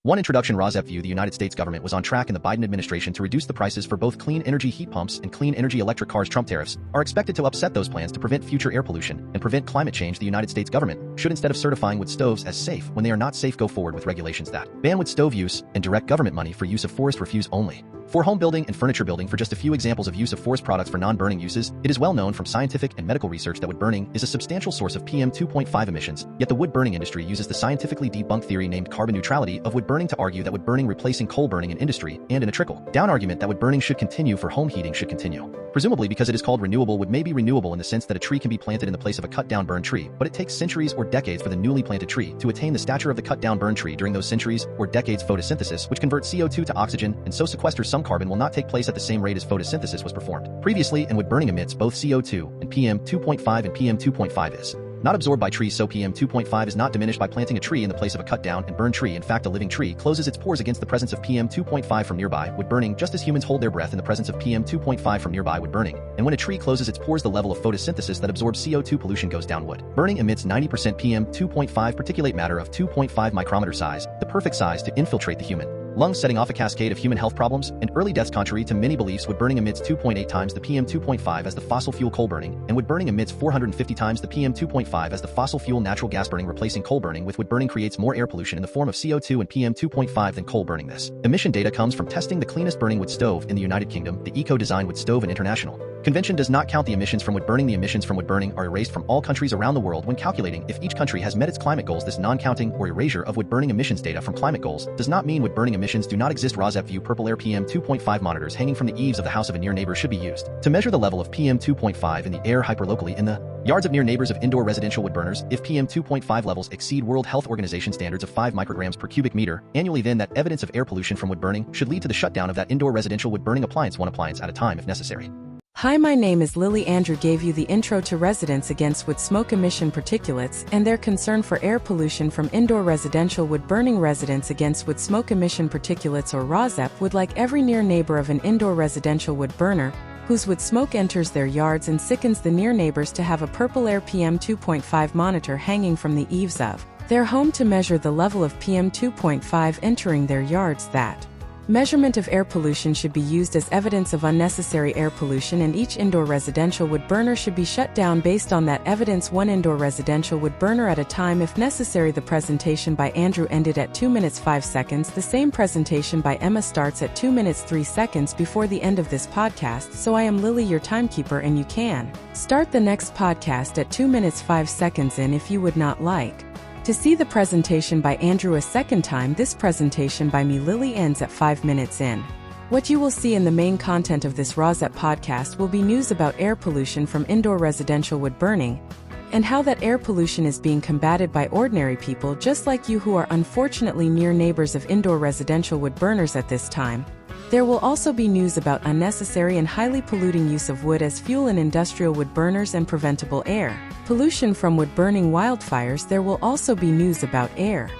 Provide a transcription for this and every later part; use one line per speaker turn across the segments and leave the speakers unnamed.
1. Introduction. RAWSEP View. The United States government was on track in the Biden administration to reduce the prices for both clean energy heat pumps and clean energy electric cars. Trump tariffs are expected to upset those plans to prevent future air pollution and prevent climate change. The United States government should, instead of certifying wood stoves as safe when they are not safe, go forward with regulations that ban wood stove use and direct government money for use of forest refuse only. For home building and furniture building. For just a few examples of use of forest products for non-burning uses, it is well known from scientific and medical research that wood burning is a substantial source of PM 2.5 emissions, yet the wood burning industry uses the scientifically debunked theory named carbon neutrality of wood burning to argue that wood burning replacing coal burning in industry, and in a trickle-down argument that wood burning should continue for home heating should continue. Presumably because it is called renewable. Wood may be renewable in the sense that a tree can be planted in the place of a cut-down burned tree, but it takes centuries or decades for the newly planted tree to attain the stature of the cut-down burned tree. During those centuries or decades, photosynthesis, which converts CO2 to oxygen and so sequesters some carbon, will not take place at the same rate as photosynthesis was performed previously, and wood burning emits both CO2 and PM 2.5, and PM 2.5 is not absorbed by trees, so PM 2.5 is not diminished by planting a tree in the place of a cut-down and burned tree. In fact, a living tree closes its pores against the presence of PM 2.5 from nearby wood burning, just as humans hold their breath in the presence of PM 2.5 from nearby wood burning. And when a tree closes its pores, the level of photosynthesis that absorbs CO2 pollution goes down. Wood burning emits 90% PM 2.5 particulate matter of 2.5 micrometer size, the perfect size to infiltrate the human lungs, setting off a cascade of human health problems and early deaths. Contrary to many beliefs, wood burning emits 2.8 times the PM 2.5 as the fossil fuel coal burning, and wood burning emits 450 times the PM 2.5 as the fossil fuel natural gas burning. Replacing coal burning with wood burning creates more air pollution in the form of CO2 and PM 2.5 than coal burning. This emission data comes from testing the cleanest burning wood stove in the United Kingdom, the Eco-Design Wood Stove, and International Convention does not count the emissions from wood burning. The emissions from wood burning are erased from all countries around the world when calculating if each country has met its climate goals. This non-counting or erasure of wood burning emissions data from climate goals does not mean wood burning emissions do not exist. RAWSEP View. Purple air. PM 2.5 monitors hanging from the eaves of the house of a near neighbor should be used to measure the level of PM 2.5 in the air hyperlocally in the yards of near neighbors of indoor residential wood burners. If PM 2.5 levels exceed World Health Organization standards of 5 micrograms per cubic meter annually, then that evidence of air pollution from wood burning should lead to the shutdown of that indoor residential wood burning appliance, one appliance at a time if necessary.
Hi, my name is Lily. Andrew gave you the intro to Residents Against Wood Smoke Emission Particulates and their concern for air pollution from indoor residential wood burning. Residents Against Wood Smoke Emission Particulates, or RAWSEP, would like every near neighbor of an indoor residential wood burner whose wood smoke enters their yards and sickens the near neighbors to have a purple air PM 2.5 monitor hanging from the eaves of their home to measure the level of PM 2.5 entering their yards. That measurement of air pollution should be used as evidence of unnecessary air pollution, and each indoor residential wood burner should be shut down based on that evidence, one indoor residential wood burner at a time if necessary. The presentation by Andrew ended at 2 minutes 5 seconds. The same presentation by Emma starts at 2 minutes 3 seconds before the end of this podcast. So I am Lily, your timekeeper, and you can start the next podcast at 2 minutes 5 seconds in if you would not like to see the presentation by Andrew a second time. This presentation by me, Lily, ends at 5 minutes in. What you will see in the main content of this RAWSEP podcast will be news about air pollution from indoor residential wood burning, and how that air pollution is being combated by ordinary people just like you who are unfortunately near neighbors of indoor residential wood burners at this time. There will also be news about unnecessary and highly polluting use of wood as fuel in industrial wood burners and preventable air pollution from wood burning. Wildfires. There will also be news about air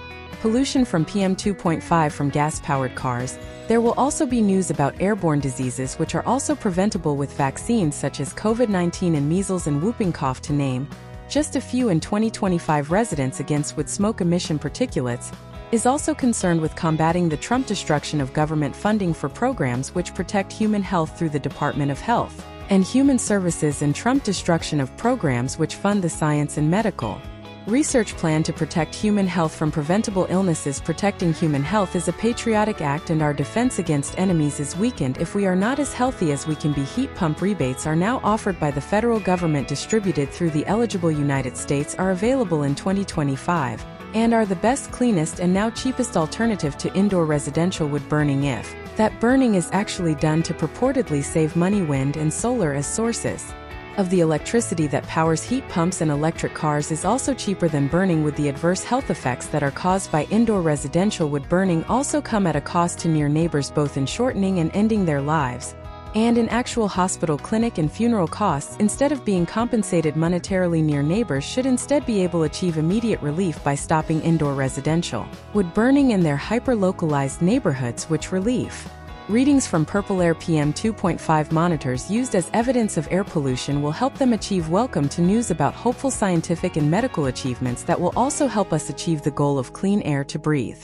pollution from PM 2.5 from gas-powered cars. There will also be news about airborne diseases which are also preventable with vaccines such as COVID-19 and measles and whooping cough, to name just a few. In 2025, Residents Against Wood Smoke Emission Particulates is also concerned with combating the Trump destruction of government funding for programs which protect human health through the Department of Health and Human Services, and Trump destruction of programs which fund the science and medical research plan to protect human health from preventable illnesses. Protecting human health is a patriotic act, and our defense against enemies is weakened if we are not as healthy as we can be. Heat pump rebates are now offered by the federal government, distributed through the eligible United States, are available in 2025, and are the best, cleanest, and now cheapest alternative to indoor residential wood burning if that burning is actually done to purportedly save money. Wind and solar as sources of the electricity that powers heat pumps and electric cars is also cheaper than burning wood. The adverse health effects that are caused by indoor residential wood burning also come at a cost to near neighbors, both in shortening and ending their lives, and in actual hospital, clinic, and funeral costs. Instead of being compensated monetarily, near neighbors should instead be able to achieve immediate relief by stopping indoor residential wood burning in their hyper-localized neighborhoods, which relief readings from purple air PM 2.5 monitors used as evidence of air pollution will help them achieve. Welcome to news about hopeful scientific and medical achievements that will also help us achieve the goal of clean air to breathe.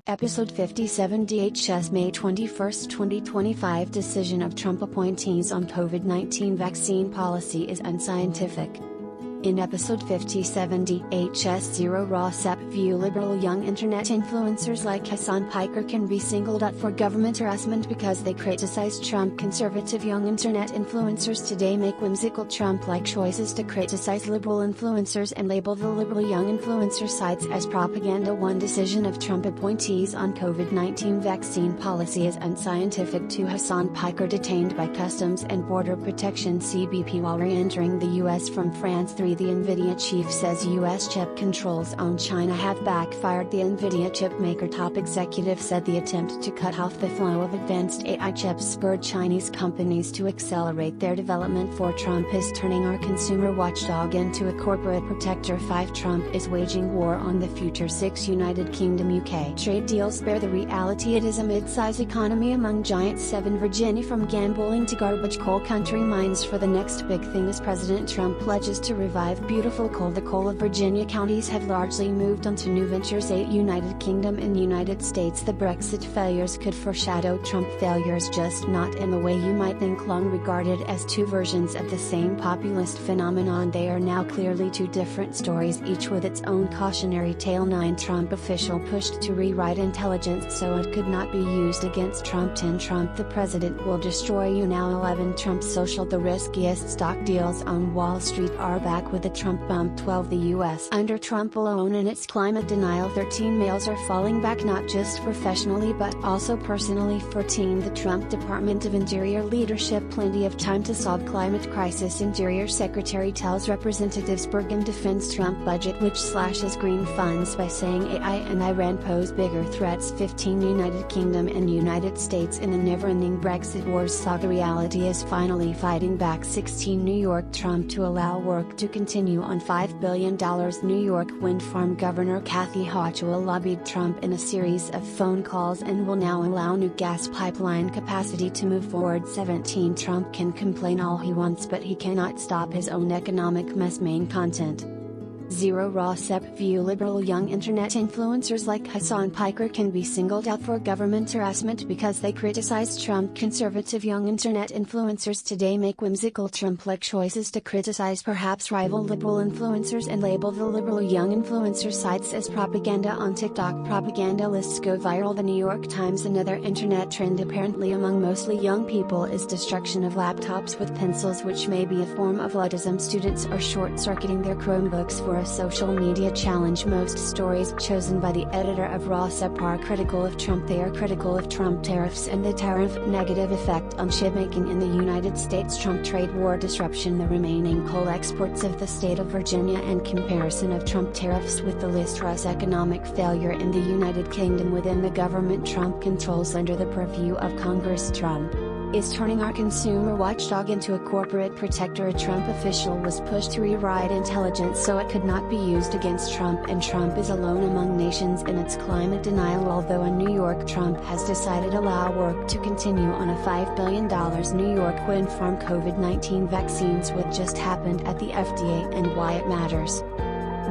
Episode 57 DHS May 21, 2025 Decision of Trump appointees on COVID-19 vaccine policy is unscientific. In episode 57 DHS 0 RAWSEP View Liberal young internet influencers like Hasan Piker can be singled out for government harassment because they criticize Trump. Conservative young internet influencers today make whimsical Trump-like choices to criticize liberal influencers and label the liberal young influencer sites as propaganda. One decision of Trump appointees on COVID-19 vaccine policy is unscientific to Hasan Piker, detained by Customs and Border Protection (CBP) while re-entering the U.S. from France. 3 The Nvidia chief says U.S. chip controls on China have backfired. The Nvidia chipmaker top executive said the attempt to cut off the flow of advanced AI chips spurred Chinese companies to accelerate their development. 4 Trump is turning our consumer watchdog into a corporate protector. 5 Trump is waging war on the future. 6 United Kingdom UK trade deals bear the reality it is a mid-size economy among giants. 7 Virginia from gambling to garbage coal country mines for the next big thing as President Trump pledges to revive beautiful coal. The coal of Virginia counties have largely moved on to new ventures. 8 United Kingdom and United States. The Brexit failures could foreshadow Trump failures, just not in the way you might think. Long regarded as 2 versions of the same populist phenomenon, they are now clearly 2 different stories, each with its own cautionary tale. 9 Trump official pushed to rewrite intelligence so it could not be used against Trump. 10 Trump the president will destroy you now. 11 Trump social. The riskiest stock deals on Wall Street are back with a Trump bump. 12 The U.S. under Trump alone in its climate denial. 13 Males are falling back, not just professionally but also personally. 14 The Trump Department of Interior leadership plenty of time to solve climate crisis. Interior Secretary tells representatives Burgum defends Trump budget which slashes green funds by saying AI and Iran pose bigger threats. 15 United Kingdom and United States in a never-ending Brexit Wars saga. Reality is finally fighting back. 16 New York Trump to allow work to continue on $5 billion. New York wind farm Governor Kathy Hochul lobbied Trump in a series of phone calls and will now allow new gas pipeline capacity to move forward. 17 Trump can complain all he wants but he cannot stop his own economic mess. Main content. 0 RAWSEP View Liberal young internet influencers like Hasan Piker can be singled out for government harassment because they criticize Trump. Conservative young internet influencers today make whimsical Trump-like choices to criticize perhaps rival liberal influencers and label the liberal young influencer sites as propaganda. On TikTok, propaganda lists go viral. The New York Times. Another internet trend apparently among mostly young people is destruction of laptops with pencils, which may be a form of autism. Students are short-circuiting their Chromebooks for a social media challenge. Most stories chosen by the editor of RAWSEP are critical of Trump. They are critical of Trump tariffs and the tariff negative effect on chipmaking in the United States. Trump trade war disruption. The remaining coal exports of the state of Virginia and comparison of Trump tariffs with the list. Russ economic failure in the United Kingdom within the government Trump controls under the purview of Congress. Trump is turning our consumer watchdog into a corporate protector. A Trump official was pushed to rewrite intelligence so it could not be used against Trump, and Trump is alone among nations in its climate denial. Although in New York Trump has decided to allow work to continue on a $5 billion New York wind farm. COVID-19 vaccines. What just happened at the FDA and why it matters.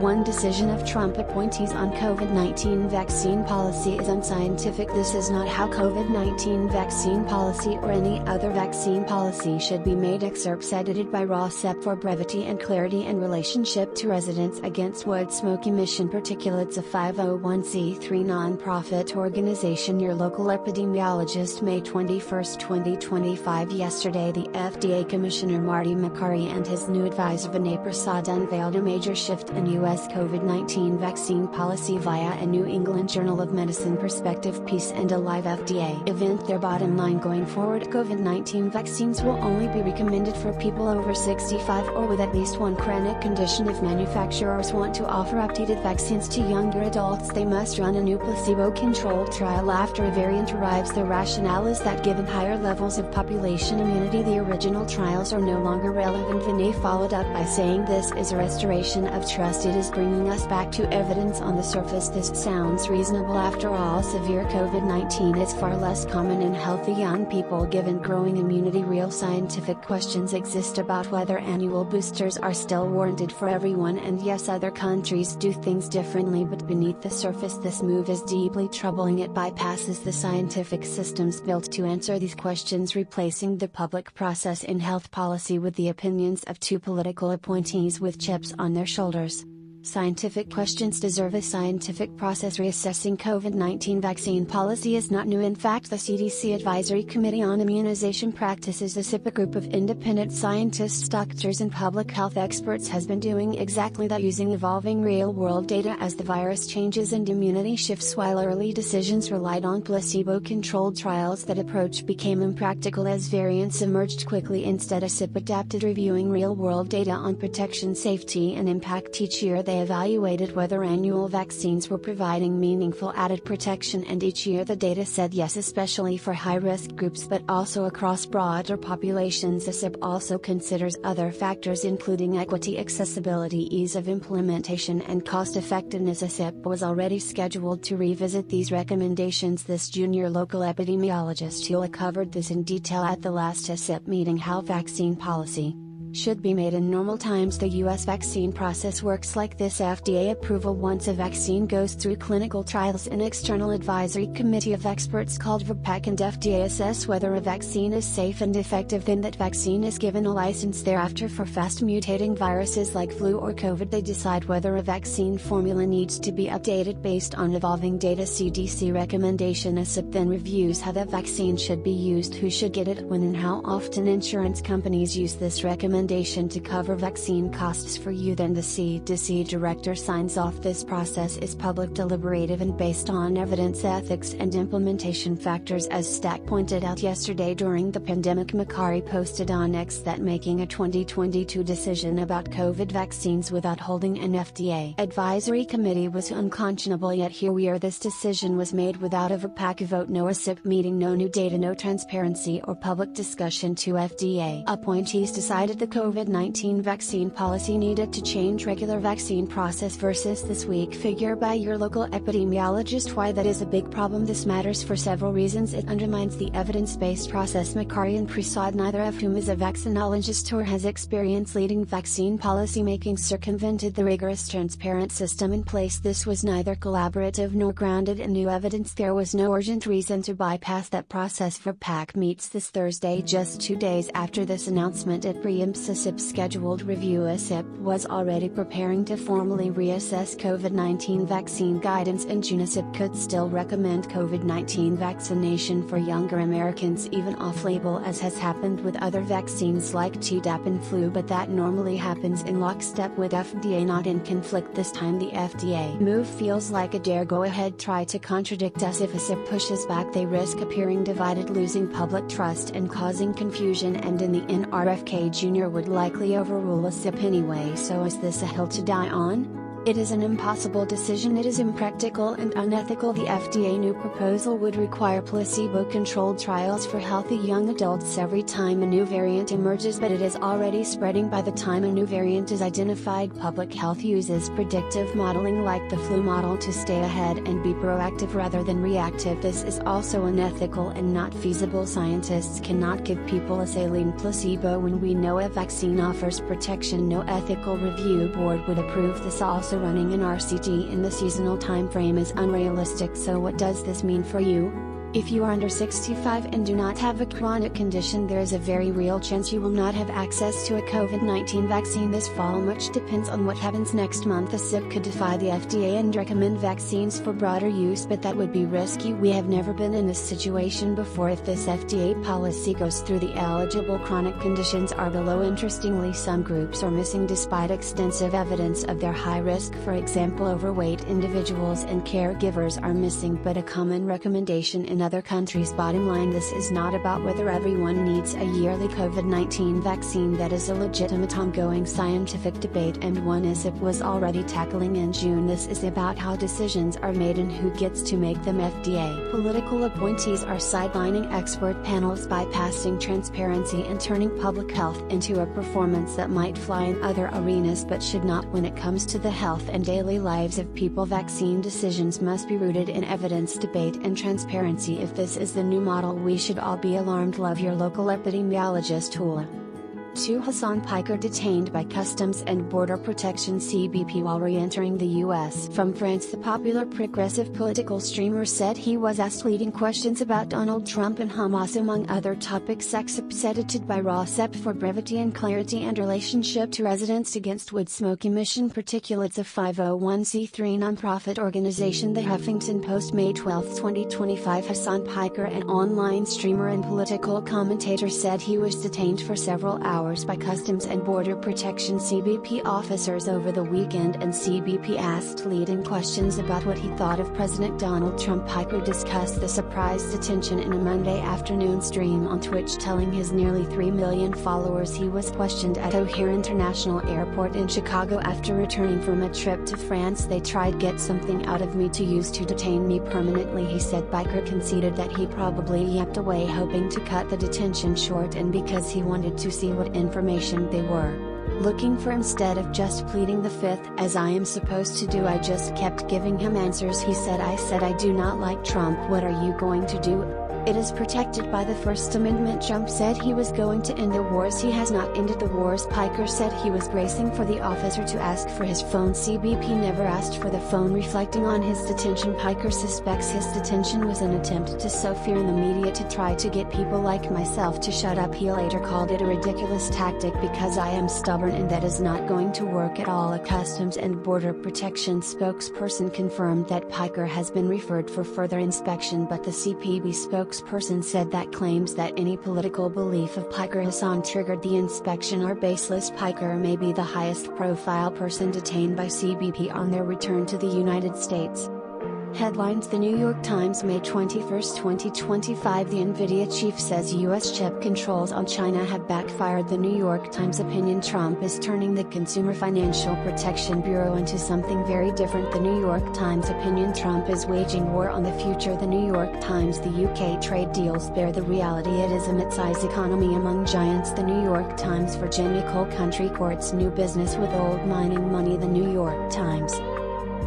One decision of Trump appointees on COVID-19 vaccine policy is unscientific. This is not how COVID-19 vaccine policy or any other vaccine policy should be made. Excerpts edited by RAWSEP for brevity and clarity in relationship to residents against wood smoke emission particulates. A 501c3 nonprofit organization. Your local epidemiologist. May 21, 2025. Yesterday the FDA Commissioner Marty Makary and his new advisor Vinay Prasad unveiled a major shift in U.S. COVID-19 vaccine policy via a New England Journal of Medicine perspective piece and a live FDA event. Their bottom line going forward: COVID-19 vaccines will only be recommended for people over 65 or with at least one chronic condition. If manufacturers want to offer updated vaccines to younger adults, they must run a new placebo-controlled trial after a variant arrives. The rationale is that given higher levels of population immunity, the original trials are no longer relevant. Vinay followed up by saying this is a restoration of trust it is bringing us back to evidence. On the surface this sounds reasonable. After all, severe COVID-19 is far less common in healthy young people given growing immunity. Real scientific questions exist about whether annual boosters are still warranted for everyone, and yes, other countries do things differently, but beneath the surface this move is deeply troubling. It bypasses the scientific systems built to answer these questions, replacing the public process in health policy with the opinions of two political appointees with chips on their shoulders. Scientific questions deserve a scientific process. Reassessing COVID-19 vaccine policy is not new. In fact, the CDC Advisory Committee on Immunization Practices, a group of independent scientists, doctors and public health experts, has been doing exactly that, using evolving real-world data as the virus changes and immunity shifts. While early decisions relied on placebo-controlled trials, that approach became impractical as variants emerged quickly. Instead, ACIP adapted, reviewing real-world data on protection, safety and impact. Each year they evaluated whether annual vaccines were providing meaningful added protection, and each year the data said yes, especially for high-risk groups but also across broader populations. ACIP also considers other factors including equity, accessibility, ease of implementation and cost-effectiveness. ACIP was already scheduled to revisit these recommendations this June. Local epidemiologist Hochul covered this in detail at the last ACIP meeting. How vaccine policy should be made in normal times. The U.S. vaccine process works like this: FDA approval. Once a vaccine goes through clinical trials, an external advisory committee of experts called VPAC and FDA assess whether a vaccine is safe and effective. Then that vaccine is given a license. Thereafter, for fast mutating viruses like flu or COVID, they decide whether a vaccine formula needs to be updated based on evolving data. CDC recommendation. ACIP then reviews how the vaccine should be used, who should get it, when and how often. Insurance companies use this recommendation to cover vaccine costs for you. Then the CDC director signs off. This process is public, deliberative and based on evidence, ethics and implementation factors. As Stack pointed out yesterday during the pandemic, Macari posted on X that making a 2022 decision about COVID vaccines without holding an FDA advisory committee was unconscionable. Yet here we are. This decision was made without a VPAC vote, no ACIP meeting, no new data, no transparency or public discussion. Two FDA appointees decided the COVID-19 vaccine policy needed to change. Regular vaccine process versus this week figure by your local epidemiologist. Why that is a big problem. This matters for several reasons. It undermines the evidence-based process. Macari and Prasad, neither of whom is a vaccinologist or has experience leading vaccine policy making, circumvented the rigorous, transparent system in place. This was neither collaborative nor grounded in new evidence. There was no urgent reason to bypass that process. VPAC meets this Thursday, just 2 days after this announcement. It preempts ACIP's scheduled review. ACIP was already preparing to formally reassess COVID-19 vaccine guidance in June. ACIP could still recommend COVID-19 vaccination for younger Americans, even off-label, as has happened with other vaccines like Tdap and flu, but that normally happens in lockstep with FDA, not in conflict. This time the FDA move feels like a dare go ahead try to contradict us. If ACIP pushes back, they risk appearing divided, losing public trust and causing confusion, and in the end RFK Jr. would likely overrule ACIP anyway. So is this a hill to die on? It is an impossible decision. It is impractical and unethical. The FDA new proposal would require placebo-controlled trials for healthy young adults every time a new variant emerges, but it is already spreading. By the time a new variant is identified, public health uses predictive modeling like the flu model to stay ahead and be proactive rather than reactive. This is also unethical and not feasible. Scientists cannot give people a saline placebo when we know a vaccine offers protection. No ethical review board would approve this. Also, running an RCT in the seasonal time frame is unrealistic. So what does this mean for you? If you are under 65 and do not have a chronic condition, there is a very real chance you will not have access to a COVID-19 vaccine this fall. Much depends on what happens next month. ACIP could defy the FDA and recommend vaccines for broader use, but that would be risky. We have never been in this situation before. If this FDA policy goes through, the eligible chronic conditions are below. Interestingly, some groups are missing despite extensive evidence of their high risk. For example, overweight individuals and caregivers are missing, but a common recommendation in another country's bottom line. This is not about whether everyone needs a yearly COVID-19 vaccine. That is a legitimate ongoing scientific debate, and one ISIP was already tackling in June. This is about how decisions are made and who gets to make them. FDA political appointees are sidelining expert panels, bypassing transparency and turning public health into a performance that might fly in other arenas but should not when it comes to the health and daily lives of people. Vaccine decisions must be rooted in evidence, debate and transparency. If this is the new model, we should all be alarmed. Love your local epidemiologist. Hula. 2. Hasan Piker detained by Customs and Border Protection (CBP) while re-entering the U.S. From France, the popular progressive political streamer said he was asked leading questions about Donald Trump and Hamas among other topics. Accepted by RAWSEP for brevity and clarity and relationship to residents against wood smoke emission particulates, a 501c3 nonprofit organization. The Huffington Post, May 12, 2025. Hasan Piker, an online streamer and political commentator, said he was detained for several hours by Customs and Border Protection (CBP) officers over the weekend, and CBP asked leading questions about what he thought of President Donald Trump. Piker discussed the surprise detention in a Monday afternoon stream on Twitch, telling his nearly 3 million followers he was questioned at O'Hare International Airport in Chicago after returning from a trip to France. They tried get something out of me to use to detain me permanently, he said. Piker conceded that he probably yapped away hoping to cut the detention short, and because he wanted to see what information they were looking for instead of just pleading the fifth, as I am supposed to do. I just kept giving him answers, he said. I said I do not like Trump. What are you going to do? It is protected by the First Amendment. Trump said he was going to end the wars. He has not ended the wars. Piker said he was bracing for the officer to ask for his phone. CBP never asked for the phone. Reflecting on his detention, Piker suspects his detention was an attempt to sow fear in the media to try to get people like myself to shut up. He later called it a ridiculous tactic because I am stubborn and that is not going to work at all. A Customs and Border Protection spokesperson confirmed that Piker has been referred for further inspection, but the CPB spokesperson said that claims that any political belief of Piker Hasan triggered the inspection are baseless. Piker may be the highest profile person detained by CBP on their return to the United States. Headlines: The New York Times, May 21, 2025. The Nvidia chief says U.S. chip controls on China have backfired. The New York Times opinion: Trump is turning the Consumer Financial Protection Bureau into something very different. The New York Times opinion: Trump is waging war on the future. The New York Times: The UK trade deals bear the reality. It is a midsize economy among giants. The New York Times: Virginia coal country courts new business with old mining money. The New York Times.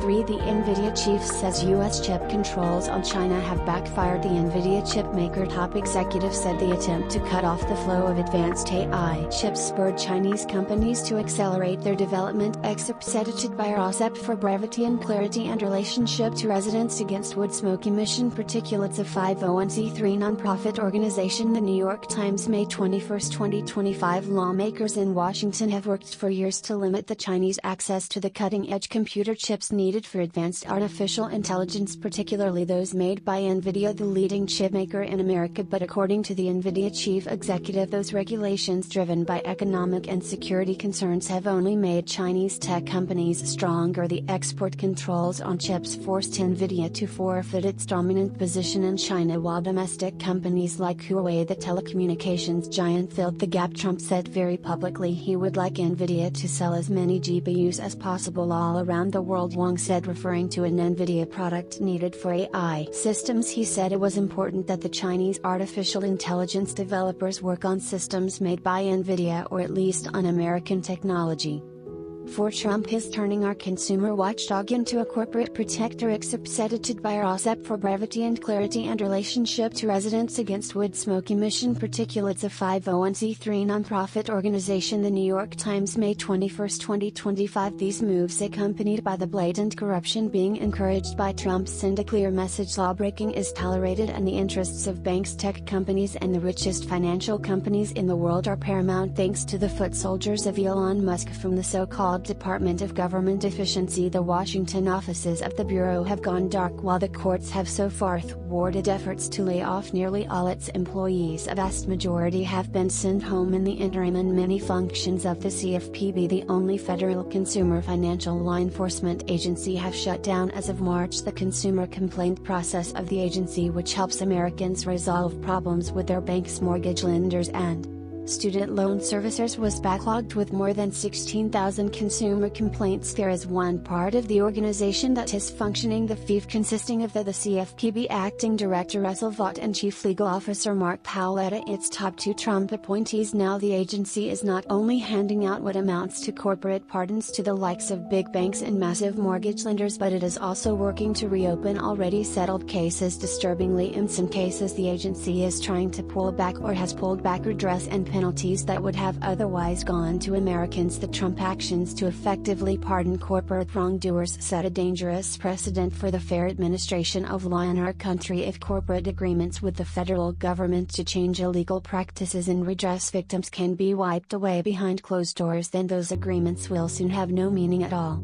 3. The Nvidia chief says U.S. chip controls on China have backfired. The Nvidia chipmaker top executive said the attempt to cut off the flow of advanced AI chips spurred Chinese companies to accelerate their development. Accepted by RAWSEP for brevity and clarity and relationship to residents against wood smoke emission particulates, a 501c3 nonprofit organization. The New York Times, May 21, 2025. Lawmakers in Washington have worked for years to limit the Chinese access to the cutting-edge computer chips needed for advanced artificial intelligence, particularly those made by Nvidia, the leading chipmaker in America. But according to the Nvidia chief executive, those regulations, driven by economic and security concerns, have only made Chinese tech companies stronger. The export controls on chips forced Nvidia to forfeit its dominant position in China, while domestic companies like Huawei, the telecommunications giant, filled the gap. Trump said very publicly he would like Nvidia to sell as many GPUs as possible all around the world. Wang said, referring to an Nvidia product needed for AI systems. He said it was important that the Chinese artificial intelligence developers work on systems made by Nvidia, or at least on American technology. For Trump is turning our consumer watchdog into a corporate protector. Accepted by RAWSEP for brevity and clarity and relationship to residents against wood smoke emission particulates, a 501c3 nonprofit organization. The New York Times, May 21, 2025. These moves, accompanied by the blatant corruption being encouraged by Trump, send a clear message: lawbreaking is tolerated and the interests of banks, tech companies and the richest financial companies in the world are paramount. Thanks to the foot soldiers of Elon Musk from the so-called so-called Department of Government Efficiency. The Washington offices of the Bureau have gone dark while the courts have so far thwarted efforts to lay off nearly all its employees. A vast majority have been sent home in the interim, and many functions of the CFPB, the only federal consumer financial law enforcement agency, have shut down as of March. The consumer complaint process of the agency, which helps Americans resolve problems with their banks, mortgage lenders and student loan servicers, was backlogged with more than 16,000 consumer complaints. There is one part of the organization that is functioning, the FIF, consisting of the CFPB Acting Director Russell Vought and Chief Legal Officer Mark Paoletta, its top two Trump appointees. Now the agency is not only handing out what amounts to corporate pardons to the likes of big banks and massive mortgage lenders, but it is also working to reopen already settled cases. Disturbingly, in some cases the agency is trying to pull back or has pulled back redress and penalties that would have otherwise gone to Americans. The Trump actions to effectively pardon corporate wrongdoers set a dangerous precedent for the fair administration of law in our country. If corporate agreements with the federal government to change illegal practices and redress victims can be wiped away behind closed doors, then those agreements will soon have no meaning at all.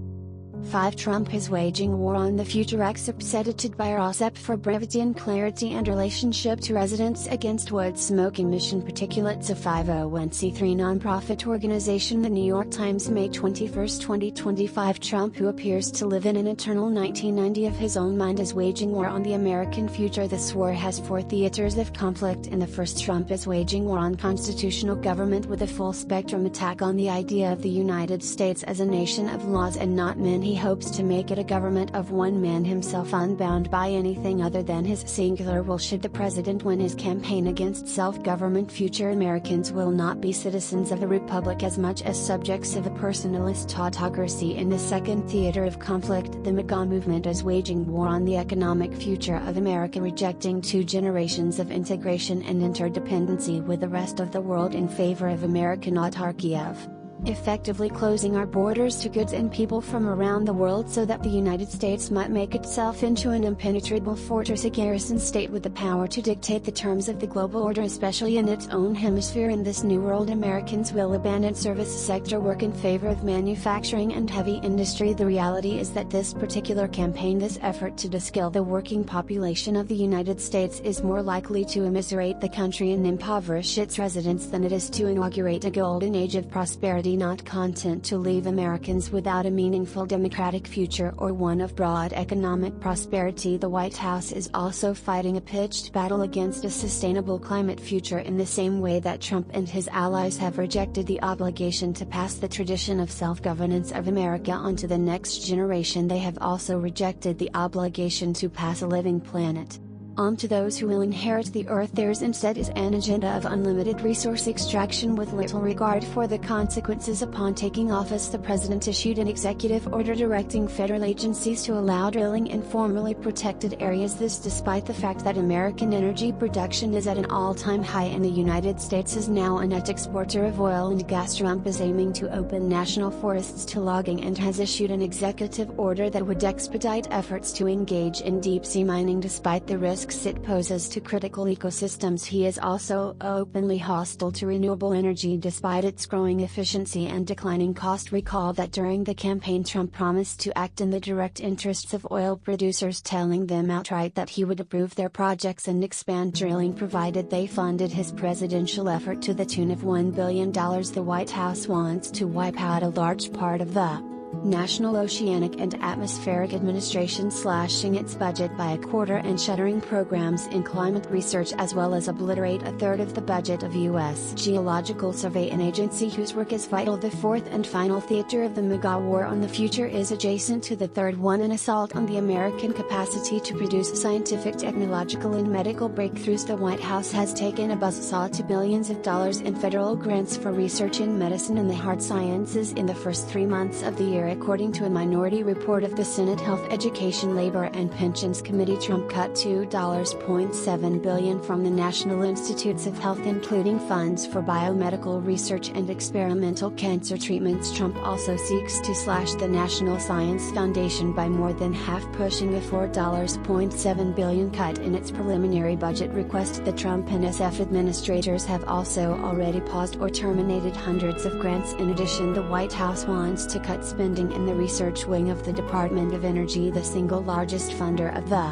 5. Trump is waging war on the future. Excerpts edited by RAWSEP for brevity and clarity and relationship to residents against wood smoke emission particulates. A 501c3 nonprofit organization. The New York Times, May 21, 2025. Trump, who appears to live in an eternal 1990 of his own mind, is waging war on the American future. This war has 4 theaters of conflict. In the first, Trump is waging war on constitutional government with a full spectrum attack on the idea of the United States as a nation of laws and not men. He hopes to make it a government of one man, himself unbound by anything other than his singular will. Should the president win his campaign against self-government, future Americans will not be citizens of a republic as much as subjects of a personalist autocracy. In the second theater of conflict, the MAGA movement is waging war on the economic future of America, rejecting 2 generations of integration and interdependency with the rest of the world in favor of American autarky, of effectively closing our borders to goods and people from around the world so that the United States might make itself into an impenetrable fortress, a garrison state with the power to dictate the terms of the global order, especially in its own hemisphere. In this new world, Americans will abandon service sector work in favor of manufacturing and heavy industry. The reality is that this particular campaign, this effort to de-skill the working population of the United States, is more likely to immiserate the country and impoverish its residents than it is to inaugurate a golden age of prosperity. Not content to leave Americans without a meaningful democratic future or one of broad economic prosperity, the White House is also fighting a pitched battle against a sustainable climate future. In the same way that Trump and his allies have rejected the obligation to pass the tradition of self-governance of America onto the next generation, they have also rejected the obligation to pass a living planet on to those who will inherit the earth. Theirs instead is an agenda of unlimited resource extraction with little regard for the consequences. Upon taking office, the president issued an executive order directing federal agencies to allow drilling in formerly protected areas. This despite the fact that American energy production is at an all-time high and the United States is now a net exporter of oil and gas. Trump is aiming to open national forests to logging and has issued an executive order that would expedite efforts to engage in deep-sea mining despite the risks it poses to critical ecosystems. He is also openly hostile to renewable energy despite its growing efficiency and declining cost. Recall that during the campaign, Trump promised to act in the direct interests of oil producers, telling them outright that he would approve their projects and expand drilling provided they funded his presidential effort to the tune of $1 billion. The White House wants to wipe out a large part of the National Oceanic and Atmospheric Administration, slashing its budget by a quarter and shuttering programs in climate research, as well as obliterate a third of the budget of U.S. Geological Survey, an agency whose work is vital. The fourth and final theater of the MAGA war on the future is adjacent to the third one, an assault on the American capacity to produce scientific, technological and medical breakthroughs. The White House has taken a buzzsaw to billions of dollars in federal grants for research in medicine and the hard sciences in the first 3 months of the year. year. According to a minority report of the Senate Health, Education, Labor and Pensions Committee, Trump cut $2.7 billion from the National Institutes of Health, including funds for biomedical research and experimental cancer treatments. Trump also seeks to slash the National Science Foundation by more than half, pushing a $4.7 billion cut in its preliminary budget request. The Trump NSF administrators have also already paused or terminated hundreds of grants. In addition, the White House wants to cut spending in the research wing of the Department of Energy, the single largest funder of the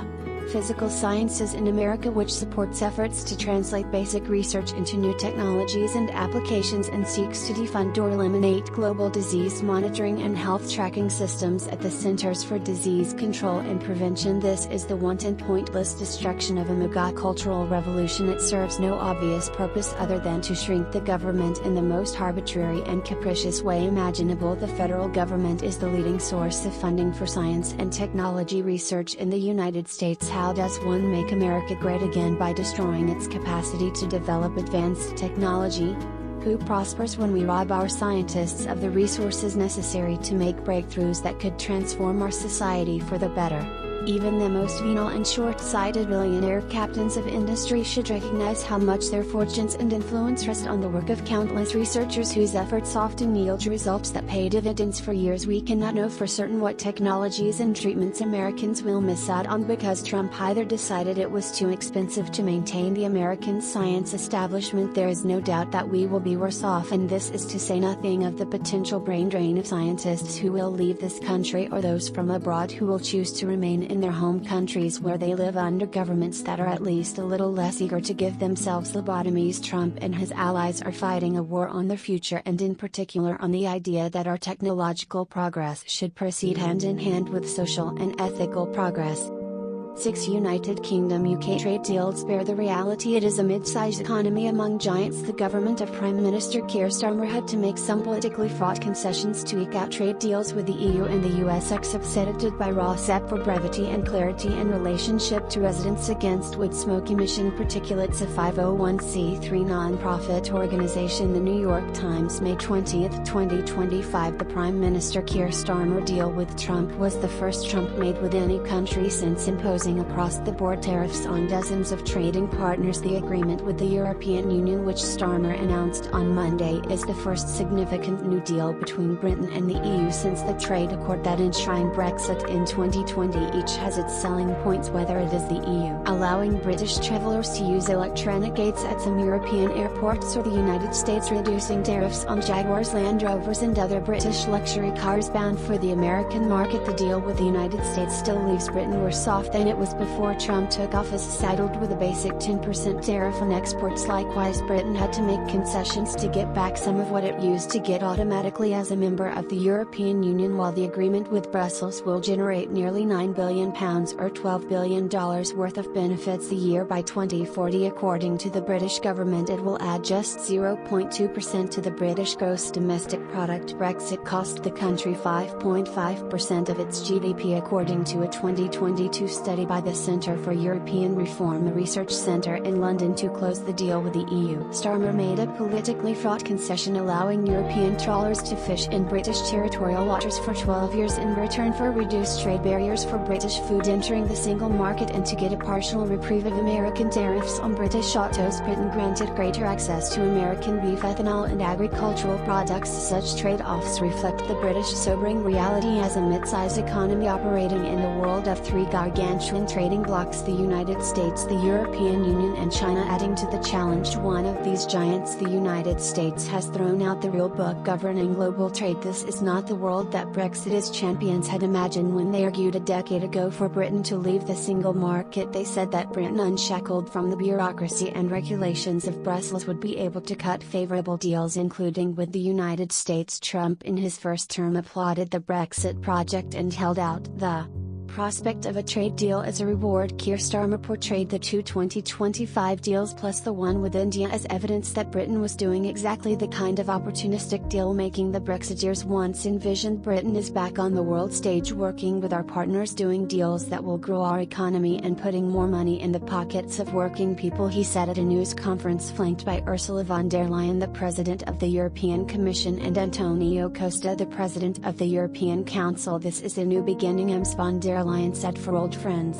physical sciences in America, which supports efforts to translate basic research into new technologies and applications, and seeks to defund or eliminate global disease monitoring and health tracking systems at the Centers for Disease Control and Prevention. This is the wanton, pointless destruction of a mega-cultural revolution. It serves no obvious purpose other than to shrink the government in the most arbitrary and capricious way imaginable. The federal government is the leading source of funding for science and technology research in the United States. How does one make America great again? By destroying its capacity to develop advanced technology. Who prospers when we rob our scientists of the resources necessary to make breakthroughs that could transform our society for the better? Even the most venal and short-sighted billionaire captains of industry should recognize how much their fortunes and influence rest on the work of countless researchers whose efforts often yield results that pay dividends for years. We cannot know for certain what technologies and treatments Americans will miss out on because Trump either decided it was too expensive to maintain the American science establishment. There is no doubt that we will be worse off, and this is to say nothing of the potential brain drain of scientists who will leave this country, or those from abroad who will choose to remain in their home countries where they live under governments that are at least a little less eager to give themselves lobotomies. Trump and his allies are fighting a war on their future, and in particular on the idea that our technological progress should proceed hand in hand with social and ethical progress. 6. United Kingdom UK trade deals bear the reality. It is a mid-size economy among giants. The government of Prime Minister Keir Starmer had to make some politically fraught concessions to eke out trade deals with the EU and the US, accepted by RAWSEP for brevity and clarity in relationship to residents against wood smoke emission particulates. A 501c3 non-profit organization. The New York Times, May 20, 2025. The Prime Minister Keir Starmer deal with Trump was the first Trump made with any country since imposing across-the-board tariffs on dozens of trading partners. The agreement with the European Union, which Starmer announced on Monday, is the first significant new deal between Britain and the EU since the trade accord that enshrined Brexit in 2020. Each has its selling points, whether it is the EU allowing British travellers to use electronic gates at some European airports, or the United States reducing tariffs on Jaguars, Land Rovers and other British luxury cars bound for the American market. The deal with the United States still leaves Britain worse off than it was before Trump took office, saddled with a basic 10% tariff on exports. Likewise, Britain had to make concessions to get back some of what it used to get automatically as a member of the European Union. While the agreement with Brussels will generate nearly £9 billion or $12 billion worth of benefits a year by 2040, according to the British government, it will add just 0.2% to the British gross domestic product. Brexit cost the country 5.5% of its GDP, according to a 2022 study by the Centre for European Reform, a research centre in London, to close the deal with the EU. Starmer made a politically fraught concession, allowing European trawlers to fish in British territorial waters for 12 years in return for reduced trade barriers for British food entering the single market, and to get a partial reprieve of American tariffs on British autos. Britain granted greater access to American beef, ethanol and agricultural products. Such trade-offs reflect the British sobering reality as a mid-size economy operating in a world of three gargantuan trading blocs: the United States, the European Union and China. Adding to the challenge one of these giants, the United States has thrown out the real book governing global trade. This is not the world that Brexit's champions had imagined when they argued a decade ago for Britain to leave the single market. They said that Britain, unshackled from the bureaucracy and regulations of Brussels, would be able to cut favorable deals, including with the United States. Trump in his first term applauded the Brexit project and held out the prospect of a trade deal as a reward. Keir Starmer portrayed the two 2025 deals plus the one with India as evidence that Britain was doing exactly the kind of opportunistic deal-making the Brexiteers once envisioned. Britain is back on the world stage working with our partners, doing deals that will grow our economy and putting more money in the pockets of working people, he said at a news conference flanked by Ursula von der Leyen, the President of the European Commission, and Antonio Costa, the President of the European Council. This is a new beginning, Ms. von der Leyen said for old friends.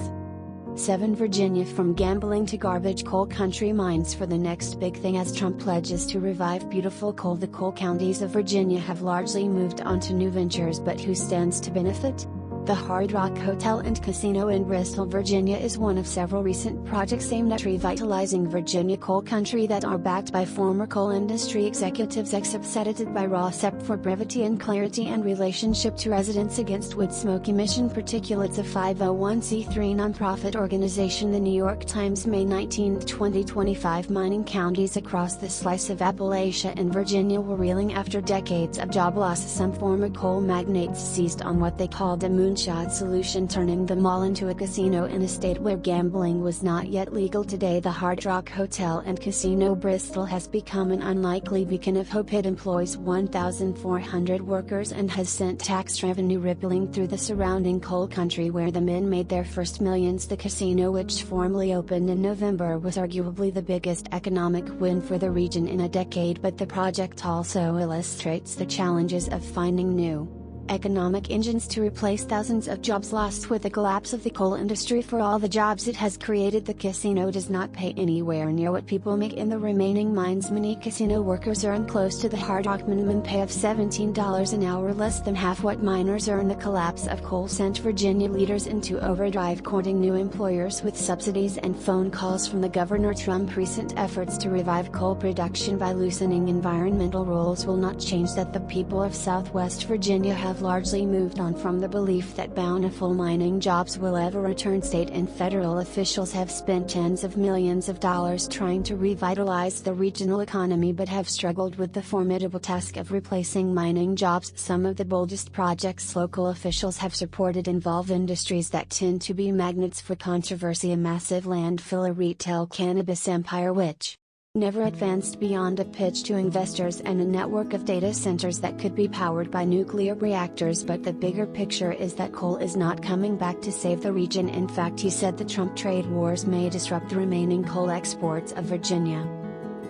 7. Virginia from gambling to garbage coal country mines for the next big thing as Trump pledges to revive beautiful coal. The coal counties of Virginia have largely moved on to new ventures, but who stands to benefit? The Hard Rock Hotel and Casino in Bristol, Virginia is one of several recent projects aimed at revitalizing Virginia coal country that are backed by former coal industry executives. Excerpts edited by RAWSEP for brevity and clarity and relationship to residents against wood smoke emission particulates. A 501c3 nonprofit organization. The New York Times, May 19, 2025. Mining counties across the slice of Appalachia and Virginia were reeling after decades of job loss. Some former coal magnates seized on what they called a moonshot solution, turning them all into a casino in a state where gambling was not yet legal. Today the Hard Rock Hotel and Casino Bristol has become an unlikely beacon of hope. It employs 1,400 workers and has sent tax revenue rippling through the surrounding coal country where the men made their first millions. The casino, which formally opened in November, was arguably the biggest economic win for the region in a decade, but the project also illustrates the challenges of finding new economic engines to replace thousands of jobs lost with the collapse of the coal industry. For all the jobs it has created, the casino does not pay anywhere near what people make in the remaining mines. Many casino workers earn close to the Hard Rock minimum pay of $17 an hour, less than half what miners earn. The collapse of coal sent Virginia leaders into overdrive, courting new employers with subsidies and phone calls from the Governor Trump. Recent efforts to revive coal production by loosening environmental rules will not change that. The people of Southwest Virginia have largely moved on from the belief that bountiful mining jobs will ever return. State and federal officials have spent tens of millions of dollars trying to revitalize the regional economy, but have struggled with the formidable task of replacing mining jobs. Some of the boldest projects local officials have supported involve industries that tend to be magnets for controversy: a massive landfill, a retail cannabis empire which never advanced beyond a pitch to investors, and a network of data centers that could be powered by nuclear reactors. But the bigger picture is that coal is not coming back to save the region. In fact, he said the Trump trade wars may disrupt the remaining coal exports of Virginia.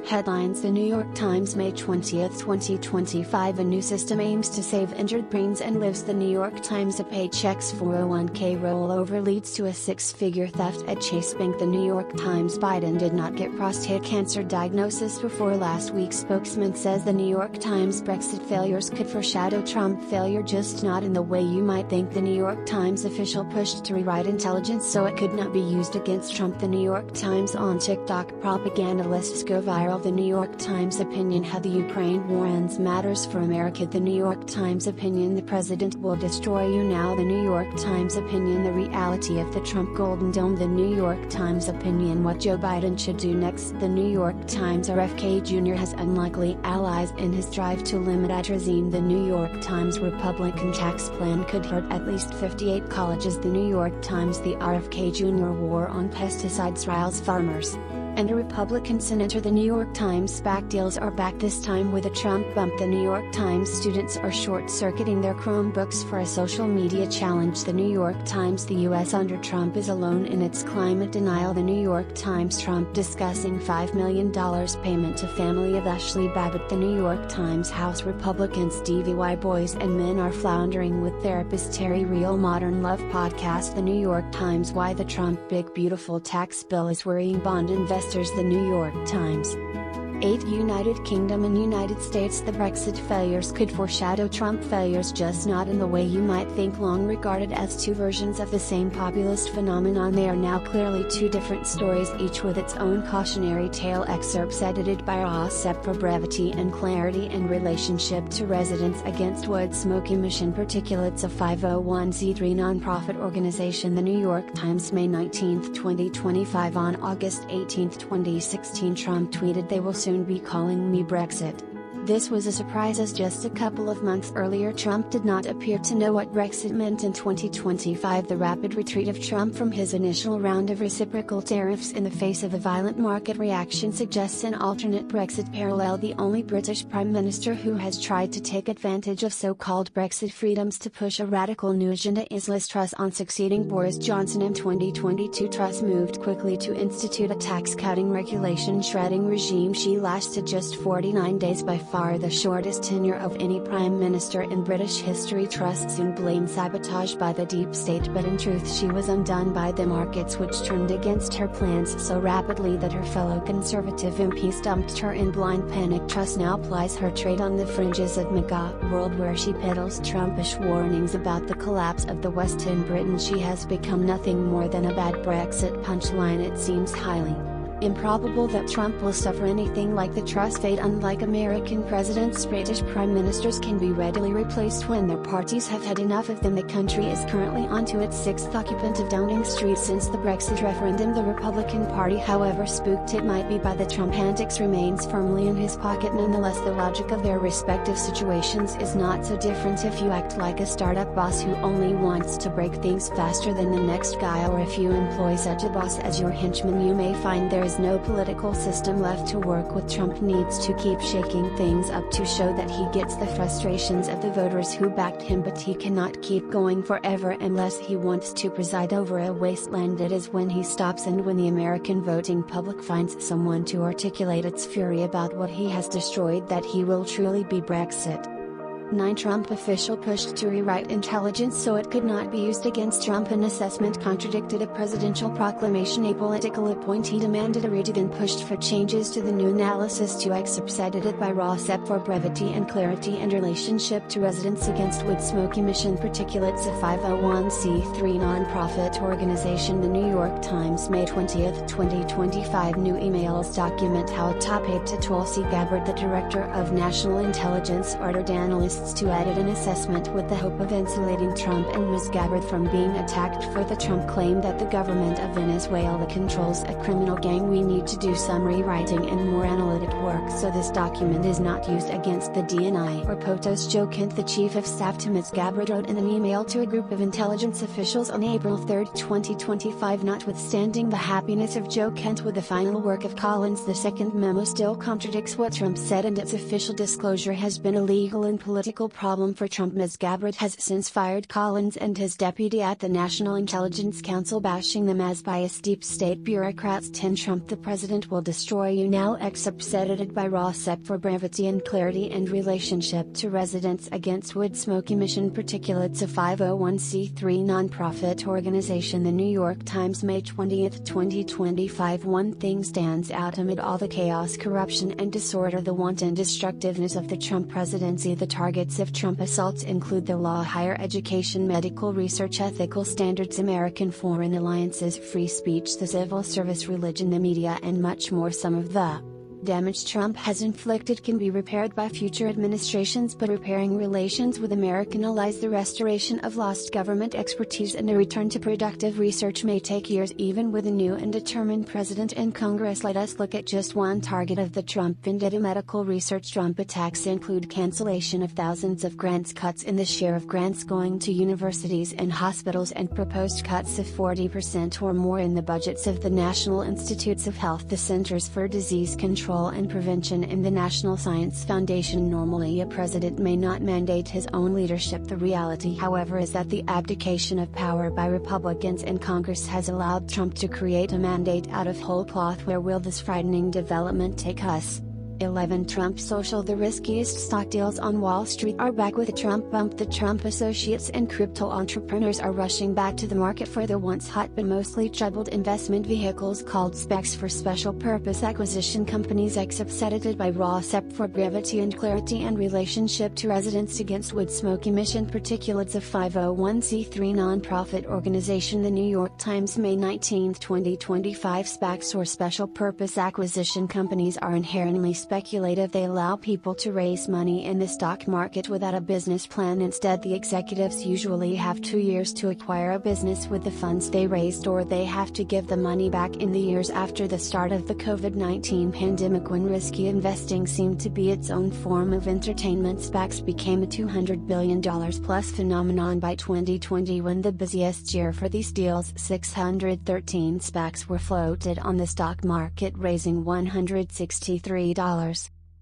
Headlines: The New York Times, May 20, 2025. A new system aims to save injured brains and lives. The New York Times. A paycheck's 401k rollover leads to a six-figure theft at Chase Bank. The New York Times. Biden did not get prostate cancer diagnosis before last week. Spokesman says the New York Times. Brexit failures could foreshadow Trump failure, just not in the way you might think. The New York Times official pushed to rewrite intelligence so it could not be used against Trump. The New York Times. On TikTok, propaganda lists go viral. The New York Times. Opinion: How the Ukraine war ends matters for America. The New York Times. Opinion: The president will destroy you now. The New York Times. Opinion: The reality of the Trump Golden Dome. The New York Times. Opinion: What Joe Biden should do next. The New York Times. RFK Jr. has unlikely allies in his drive to limit atrazine. The New York Times. Republican tax plan could hurt at least 58 colleges. The New York Times. The RFK Jr. war on pesticides riles farmers and a Republican senator. The New York Times. SPAC deals are back, this time with a Trump bump. The New York Times. Students are short-circuiting their Chromebooks for a social media challenge. The New York Times. The U.S. under Trump is alone in its climate denial. The New York Times. Trump discussing $5 million payment to family of Ashley Babbitt. The New York Times. House Republicans. DVY boys and men are floundering with therapist Terry Real. Modern Love podcast. The New York Times. Why the Trump big beautiful tax bill is worrying bond investors. The New York Times. 8. United Kingdom and United States. The Brexit failures could foreshadow Trump failures, just not in the way you might think. Long regarded as two versions of the same populist phenomenon, they are now clearly two different stories, each with its own cautionary tale. Excerpts edited by RAWSEP for brevity and clarity and relationship to residents against wood smoke emission particulates. A 501c3 nonprofit organization. The New York Times. May 19, 2025. On August 18, 2016, Trump tweeted, "They will soon be calling me Brexit." This was a surprise as just a couple of months earlier Trump did not appear to know what Brexit meant in 2025. The rapid retreat of Trump from his initial round of reciprocal tariffs in the face of a violent market reaction suggests an alternate Brexit parallel. The only British Prime Minister who has tried to take advantage of so-called Brexit freedoms to push a radical new agenda is Liz Truss. On succeeding Boris Johnson in 2022, Truss moved quickly to institute a tax-cutting regulation-shredding regime. She lasted just 49 days, by far the shortest tenure of any prime minister in British history. Truss soon blamed sabotage by the deep state, but in truth she was undone by the markets, which turned against her plans so rapidly that her fellow Conservative MPs dumped her in blind panic. Truss now plies her trade on the fringes of MAGA world, where she peddles Trumpish warnings about the collapse of the West. In Britain she has become nothing more than a bad Brexit punchline. It seems highly improbable that Trump will suffer anything like the Truss fate. Unlike American presidents, British prime ministers can be readily replaced when their parties have had enough of them. The country is currently on to its sixth occupant of Downing Street since the Brexit referendum. The Republican Party, however spooked it might be by the Trump antics, remains firmly in his pocket. Nonetheless, the logic of their respective situations is not so different. If you act like a startup boss who only wants to break things faster than the next guy, or if you employ such a boss as your henchman, you may find there is no political system left to work with. Trump needs to keep shaking things up to show that he gets the frustrations of the voters who backed him, but he cannot keep going forever unless he wants to preside over a wasteland. It is when he stops and when the American voting public finds someone to articulate its fury about what he has destroyed that he will truly be Brexit. 9 Trump official pushed to rewrite intelligence so it could not be used against Trump. An assessment contradicted a presidential proclamation. A political appointee demanded a redo, then pushed for changes to the new analysis to excerpts edited by RAWSEP for brevity and clarity and relationship to residents against wood smoke emission particulates. A 501c3 nonprofit organization. The New York Times, May 20, 2025. New emails document how a top aide to Tulsi Gabbard, the director of national intelligence, ordered analysts to edit an assessment with the hope of insulating Trump and Ms. Gabbard from being attacked for the Trump claim that the government of Venezuela controls a criminal gang. We need to do some rewriting and more analytic work so this document is not used against the DNI or POTUS. Joe Kent, the chief of staff to Ms. Gabbard, wrote in an email to a group of intelligence officials on April 3, 2025. Notwithstanding the happiness of Joe Kent with the final work of Collins, the second memo still contradicts what Trump said, and its official disclosure has been a legal and political problem for Trump. Ms. Gabbard has since fired Collins and his deputy at the National Intelligence Council, bashing them as biased deep state bureaucrats. 10 Trump, the president will destroy you now. Excerpts edited by RAWSEP for brevity and clarity and relationship to residents against wood smoke emission particulates. A 501c3 nonprofit organization. The New York Times, May 20, 2025. One thing stands out amid all the chaos, corruption and disorder: the wanton destructiveness of the Trump presidency. The targets of Trump assaults include the law, higher education, medical research, ethical standards, American foreign alliances, free speech, the civil service, religion, the media, and much more. Some of the damage Trump has inflicted can be repaired by future administrations, but repairing relations with American allies, the restoration of lost government expertise, and a return to productive research may take years, even with a new and determined president and Congress. Let us look at just one target of the Trump vendetta: medical research. Trump attacks include cancellation of thousands of grants, cuts in the share of grants going to universities and hospitals, and proposed cuts of 40% or more in the budgets of the National Institutes of Health, the Centers for Disease Control and Prevention, and the National Science Foundation. Normally a president may not mandate his own leadership. The reality, however, is that the abdication of power by Republicans in Congress has allowed Trump to create a mandate out of whole cloth. Where will this frightening development take us? 11 Trump social. The riskiest stock deals on Wall Street are back with a Trump bump. The Trump associates and crypto entrepreneurs are rushing back to the market for their once hot but mostly troubled investment vehicles called SPACs for special purpose acquisition companies. Excerpts edited by RAWSEP for brevity and clarity and relationship to residents against wood smoke emission particulates. A 501c3 nonprofit organization. The New York Times, May 19, 2025. SPACs or special purpose acquisition companies are inherently speculative. They allow people to raise money in the stock market without a business plan. Instead, the executives usually have 2 years to acquire a business with the funds they raised, or they have to give the money back in the years after the start of the COVID-19 pandemic, when risky investing seemed to be its own form of entertainment. SPACs became a $200 billion plus phenomenon by 2020, when the busiest year for these deals. 613 SPACs were floated on the stock market, raising $163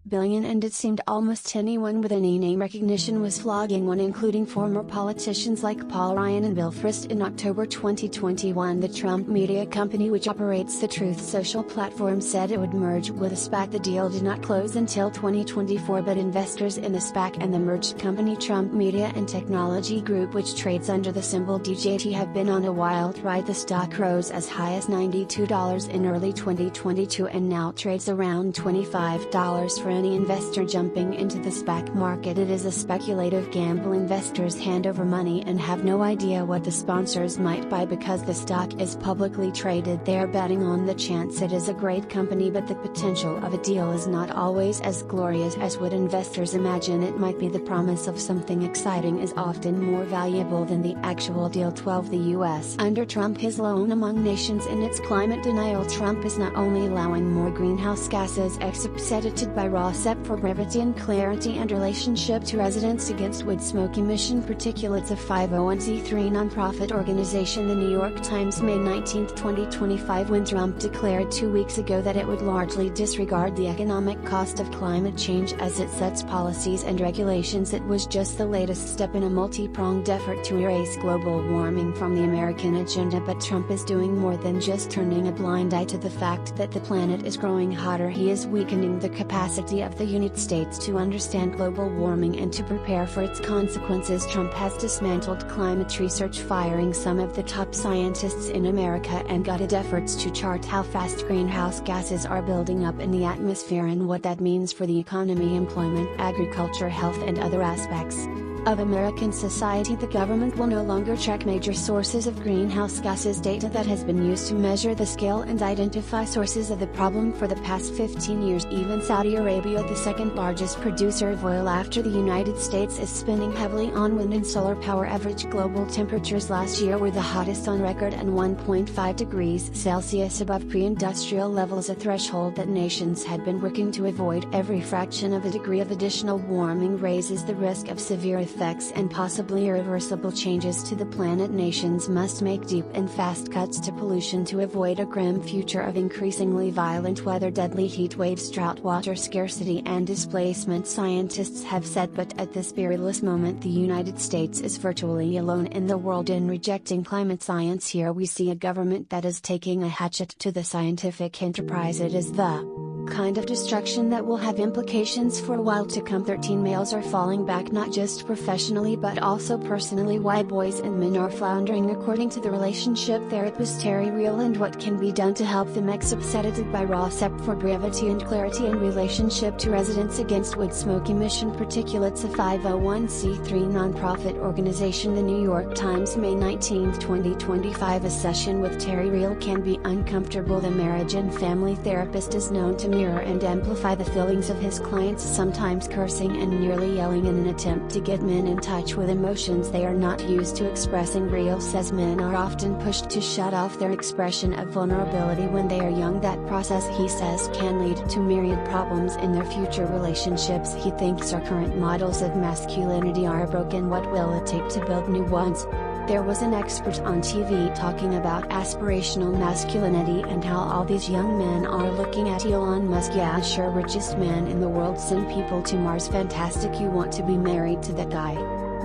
billion, and it seemed almost anyone with any name recognition was flogging one, including former politicians like Paul Ryan and Bill Frist. In October 2021, the Trump media company, which operates the Truth Social platform, said it would merge with a SPAC. The deal did not close until 2024, but investors in the SPAC and the merged company Trump Media and Technology Group, which trades under the symbol DJT, have been on a wild ride. The stock rose as high as $92 in early 2022 and now trades around $25 for any investor jumping into the SPAC market. It is a speculative gamble. Investors hand over money and have no idea what the sponsors might buy. Because the stock is publicly traded, they are betting on the chance it is a great company, but the potential of a deal is not always as glorious as what investors imagine it might be. The promise of something exciting is often more valuable than the actual deal. 12. The U.S. under Trump is alone among nations in its climate denial. Trump is not only allowing more greenhouse gases except edited by RAWSEP for brevity and clarity and relationship to residents against wood smoke emission particulates, a 501c3 nonprofit organization. The New York Times, May 19, 2025. When Trump declared 2 weeks ago that it would largely disregard the economic cost of climate change as it sets policies and regulations, it was just the latest step in a multi-pronged effort to erase global warming from the American agenda. But Trump is doing more than just turning a blind eye to the fact that the planet is growing hotter. He is weakening the capacity of the United States to understand global warming and to prepare for its consequences. Trump has dismantled climate research, firing some of the top scientists in America, and gutted efforts to chart how fast greenhouse gases are building up in the atmosphere and what that means for the economy, employment, agriculture, health, and other aspects of American society. The government will no longer track major sources of greenhouse gases, data that has been used to measure the scale and identify sources of the problem for the past 15 years. Even Saudi Arabia, the second largest producer of oil after the United States, is spending heavily on wind and solar power. Average global temperatures last year were the hottest on record and 1.5 degrees Celsius above pre-industrial levels, a threshold that nations had been working to avoid. Every fraction of a degree of additional warming raises the risk of severe effects and possibly irreversible changes to the planet. Nations must make deep and fast cuts to pollution to avoid a grim future of increasingly violent weather, deadly heat waves, drought, water scarcity, and displacement, scientists have said. But at this perilous moment, the United States is virtually alone in the world in rejecting climate science. Here we see a government that is taking a hatchet to the scientific enterprise. It is the kind of destruction that will have implications for a while to come. 13 males are falling back, not just professionally but also personally. Why boys and men are floundering, according to the relationship therapist Terry Real, and what can be done to help them. Edited by RAWSEP for brevity and clarity and relationship to residents against wood smoke emission particulates, a 501c3 nonprofit organization. The New York Times, May 19, 2025. A session with Terry Real can be uncomfortable. The marriage and family therapist is known to mirror and amplify the feelings of his clients, sometimes cursing and nearly yelling in an attempt to get men in touch with emotions they are not used to expressing. Real says men are often pushed to shut off their expression of vulnerability when they are young. That process, he says, can lead to myriad problems in their future relationships. He thinks our current models of masculinity are broken. What will it take to build new ones? There was an expert on TV talking about aspirational masculinity and how all these young men are looking at Elon Musk. Yeah, sure, richest man in the world, send people to Mars, fantastic, you want to be married to that guy.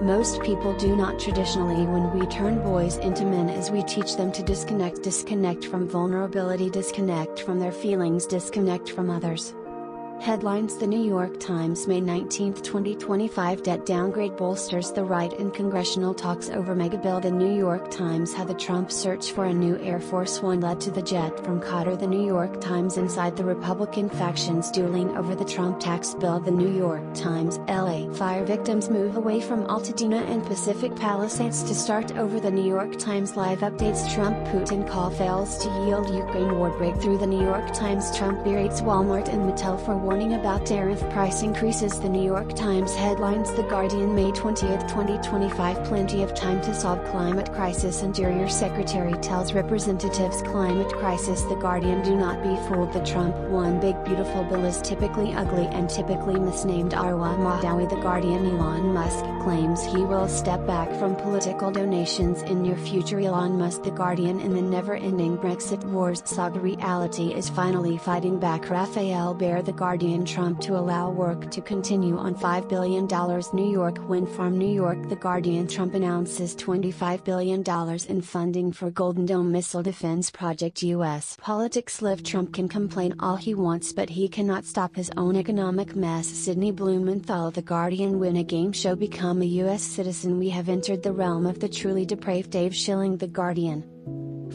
Most people do not. Traditionally, when we turn boys into men, as we teach them to disconnect from vulnerability, disconnect from their feelings, disconnect from others. Headlines: The New York Times, May 19, 2025. Debt downgrade bolsters the right in congressional talks over megabill. The New York Times. How the Trump search for a new Air Force One led to the jet from Qatar. The New York Times. Inside the Republican factions dueling over the Trump tax bill. The New York Times. LA fire victims move away from Altadena and Pacific Palisades to start over. The New York Times. Live updates: Trump-Putin call fails to yield Ukraine war breakthrough. The New York Times. Trump berates Walmart and Mattel for warning about tariff price increases. The New York Times headlines The Guardian May 20, 2025. Plenty of time to solve climate crisis. Interior Secretary tells representatives climate crisis. The Guardian. Do not be fooled. The Trump One Big Beautiful Bill is typically ugly and typically misnamed Arwa Mahdawi. The Guardian. Elon Musk claims he will step back from political donations in near future. Elon Musk. The Guardian. In the never-ending Brexit Wars saga, reality is finally fighting back. Raphael Bear. The Guardian. Trump to allow work to continue on $5 billion New York wind farm. New York. The Guardian. Trump announces $25 billion in funding for Golden Dome missile defense project. U.S. politics. Live. Trump can complain all he wants, but he cannot stop his own economic mess. Sidney Blumenthal. The Guardian. Win a game show, become a U.S. citizen. We have entered the realm of the truly depraved. Dave Schilling. The Guardian.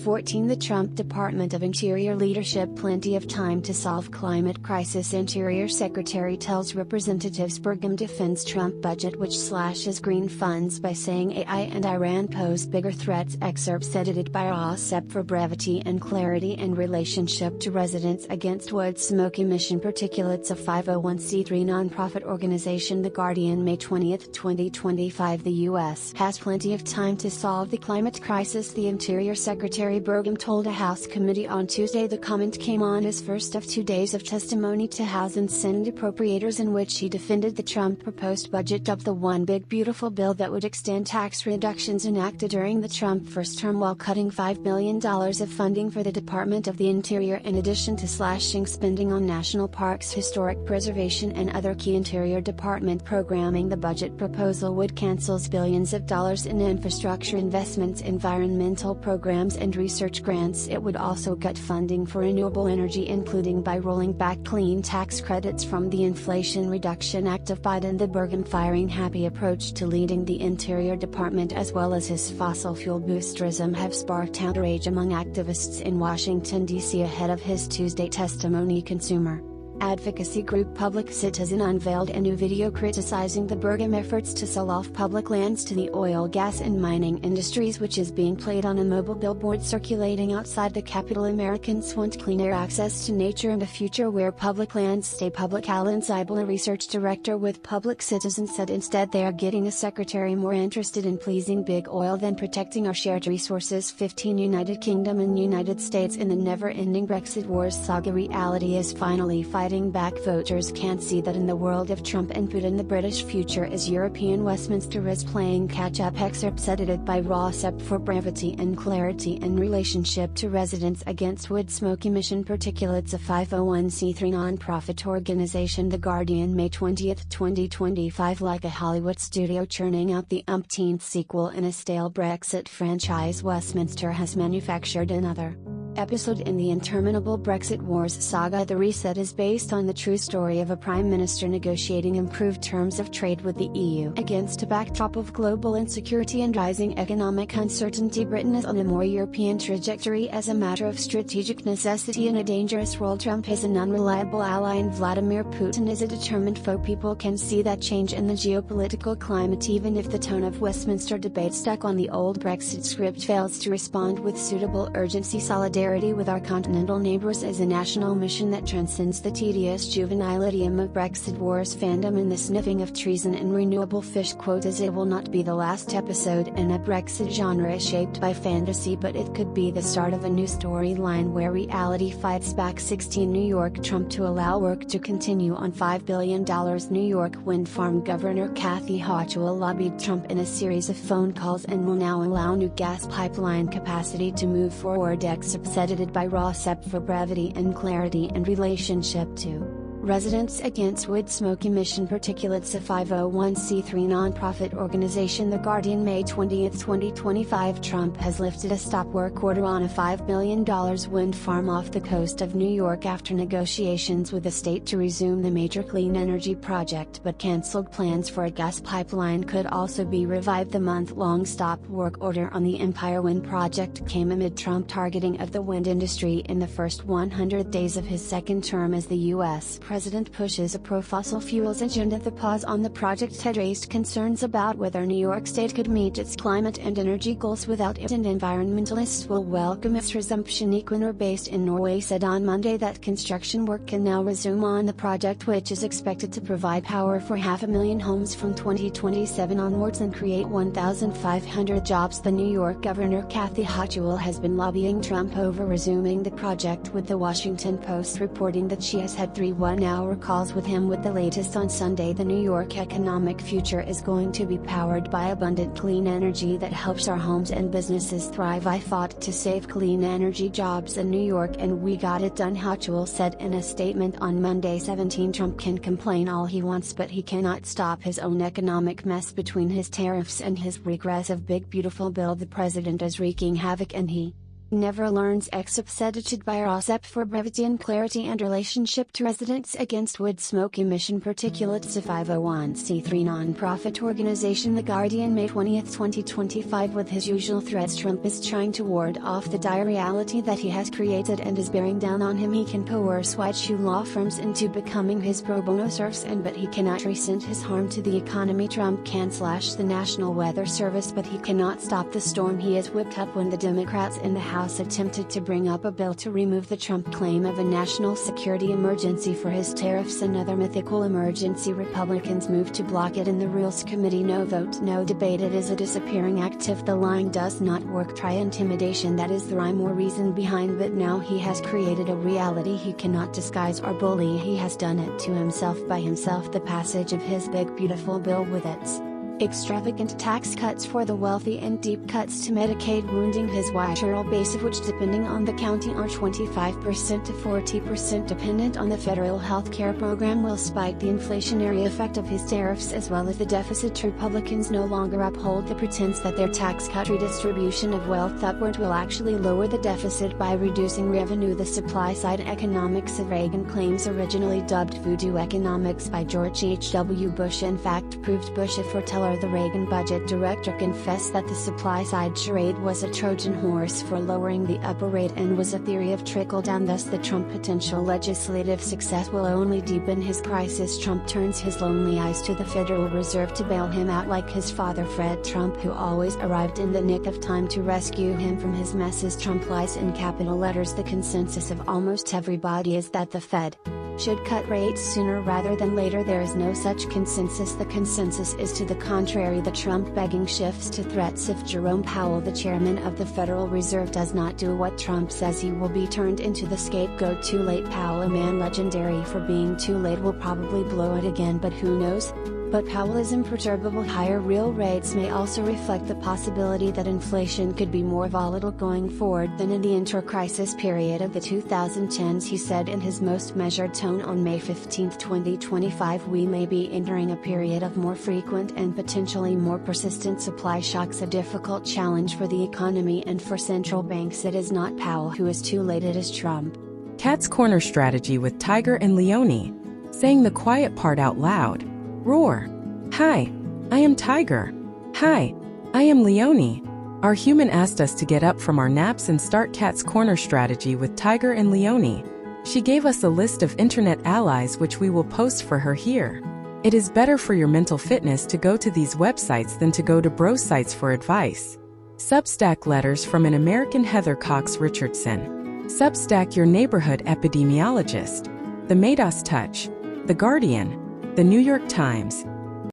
14. The Trump Department of Interior leadership. Plenty of time to solve climate crisis. Interior Secretary tells representatives Burgum defends Trump budget which slashes green funds by saying AI and Iran pose bigger threats. Excerpts edited by RAWSEP for brevity and clarity. In relationship to residents against wood smoke emission particulates. A 501c3 nonprofit organization. The Guardian. May 20, 2025. The U.S. has plenty of time to solve the climate crisis. The Interior Secretary Burgum told a House committee on Tuesday. The comment came on his first of 2 days of testimony to House and Senate appropriators, in which he defended the Trump proposed budget of the One Big Beautiful Bill that would extend tax reductions enacted during the Trump first term while cutting $5 billion of funding for the Department of the Interior, in addition to slashing spending on national parks, historic preservation and other key Interior Department programming. The budget proposal would cancel billions of dollars in infrastructure investments, environmental programs and research grants. It would also cut funding for renewable energy, including by rolling back clean tax credits from the Inflation Reduction Act of Biden. The Burgum firing happy approach to leading the Interior Department as well as his fossil fuel boosterism have sparked outrage among activists in Washington, D.C. ahead of his Tuesday testimony. Consumer advocacy group Public Citizen unveiled a new video criticizing the Burgum efforts to sell off public lands to the oil, gas and mining industries, which is being played on a mobile billboard circulating outside the Capitol. Americans want cleaner access to nature and a future where public lands stay public. Alan Seibel, a research director with Public Citizen, said instead they are getting a secretary more interested in pleasing big oil than protecting our shared resources. 15. United Kingdom and United States in the never-ending Brexit Wars saga, reality is finally fighting back. Voters can't see that in the world of Trump and Putin the British future is European. Westminster is playing catch-up. Excerpts edited by RAWSEP for brevity and clarity. In relationship to residents against wood smoke emission particulates. A 501c3 nonprofit organization. The Guardian. May 20, 2025. Like a Hollywood studio churning out the umpteenth sequel in a stale Brexit franchise, Westminster has manufactured another episode in the interminable Brexit Wars saga. The reset is based on the true story of a prime minister negotiating improved terms of trade with the EU. Against a backdrop of global insecurity and rising economic uncertainty, Britain is on a more European trajectory as a matter of strategic necessity. In a dangerous world, Trump is an unreliable ally and Vladimir Putin is a determined foe. People can see that change in the geopolitical climate even if the tone of Westminster debate stuck on the old Brexit script fails to respond with suitable urgency. Solidarity with our continental neighbors is a national mission that transcends the tedious juvenile idiom of Brexit Wars fandom and the sniffing of treason and renewable fish quotas. It will not be the last episode in a Brexit genre shaped by fantasy, but it could be the start of a new storyline where reality fights back. 16. New York. Trump to allow work to continue on $5 billion New York wind farm. Governor Kathy Hochul lobbied Trump in a series of phone calls and will now allow new gas pipeline capacity to move forward. Excerpts edited by RAWSEP for brevity and clarity. In relationship to residents against wood smoke emission particulates. A 501c3 nonprofit organization. The Guardian. May 20, 2025. Trump has lifted a stop work order on a $5 billion wind farm off the coast of New York after negotiations with the state to resume the major clean energy project, but cancelled plans for a gas pipeline could also be revived. The month-long stop work order on the Empire Wind project came amid Trump targeting of the wind industry in the first 100 days of his second term as the U.S. president. president pushes a pro-fossil fuels agenda. The pause on the project had raised concerns about whether New York State could meet its climate and energy goals without it, and environmentalists will welcome its resumption. Equinor, based in Norway, said on Monday that construction work can now resume on the project, which is expected to provide power for 500,000 homes from 2027 onwards and create 1,500 jobs. The New York Governor Kathy Hochul has been lobbying Trump over resuming the project, with the Washington Post reporting that she has had 3 one-hour calls with him, with the latest on Sunday. The New York economic future is going to be powered by abundant clean energy that helps our homes and businesses thrive. I fought to save clean energy jobs in New York and we got it done, Hochul said in a statement on Monday 17. Trump can complain all he wants, but he cannot stop his own economic mess between his tariffs and his regressive big beautiful bill. The president is wreaking havoc and he never learns. Excerpt edited by RAWSEP for brevity and clarity and relationship to residents against wood smoke emission particulates. A 501c3 nonprofit organization, The Guardian, May 20, 2025. With his usual threats, Trump is trying to ward off the dire reality that he has created and is bearing down on him. He can coerce white shoe law firms into becoming his pro bono serfs, but he cannot resent his harm to the economy. Trump can slash the National Weather Service, but he cannot stop the storm he has whipped up. When the Democrats in the House attempted to bring up a bill to remove the Trump claim of a national security emergency for his tariffs, another mythical emergency, Republicans moved to block it in the Rules Committee. No vote, no debate. It is a disappearing act. If the line does not work, try intimidation. That is the rhyme or reason behind. But now he has created a reality he cannot disguise or bully. He has done it to himself by himself. The passage of his big beautiful bill with its extravagant tax cuts for the wealthy and deep cuts to Medicaid, wounding his rural base, of which, depending on the county, are 25% to 40% dependent on the federal health care program, will spike the inflationary effect of his tariffs as well as the deficit. Republicans no longer uphold the pretense that their tax cut redistribution of wealth upward will actually lower the deficit by reducing revenue. The supply side economics of Reagan claims, originally dubbed voodoo economics by George H.W. Bush, in fact proved Bush a foreteller. The Reagan budget director confessed that the supply-side charade was a Trojan horse for lowering the upper rate and was a theory of trickle-down. Thus, the Trump potential legislative success will only deepen his crisis. Trump turns his lonely eyes to the Federal Reserve to bail him out, like his father Fred Trump, who always arrived in the nick of time to rescue him from his messes. Trump lies in capital letters. The consensus of almost everybody is that the Fed should cut rates sooner rather than later. There is no such consensus. The consensus is to the contrary. The Trump begging shifts to threats. If Jerome Powell, the chairman of the Federal Reserve, does not do what Trump says, he will be turned into the scapegoat. Too late. Powell, a man legendary for being too late, will probably blow it again, but who knows? But Powell is imperturbable. Higher real rates may also reflect the possibility that inflation could be more volatile going forward than in the inter-crisis period of the 2010s, he said in his most measured tone on May 15, 2025. We may be entering a period of more frequent and potentially more persistent supply shocks, a difficult challenge for the economy and for central banks. It is not Powell who is too late, it is Trump.
Cat's Corner strategy with Tiger and Leone. Saying the quiet part out loud. Roar. Hi, I am Tiger. Hi, I am Leone. Our human asked us to get up from our naps and start Cat's Corner strategy with Tiger and Leone. She gave us a list of internet allies which we will post for her here. It is better for your mental fitness to go to these websites than to go to bro sites for advice. Substack letters from an American Heather Cox Richardson. Substack your neighborhood epidemiologist. The Mados Touch. The Guardian. The New York Times.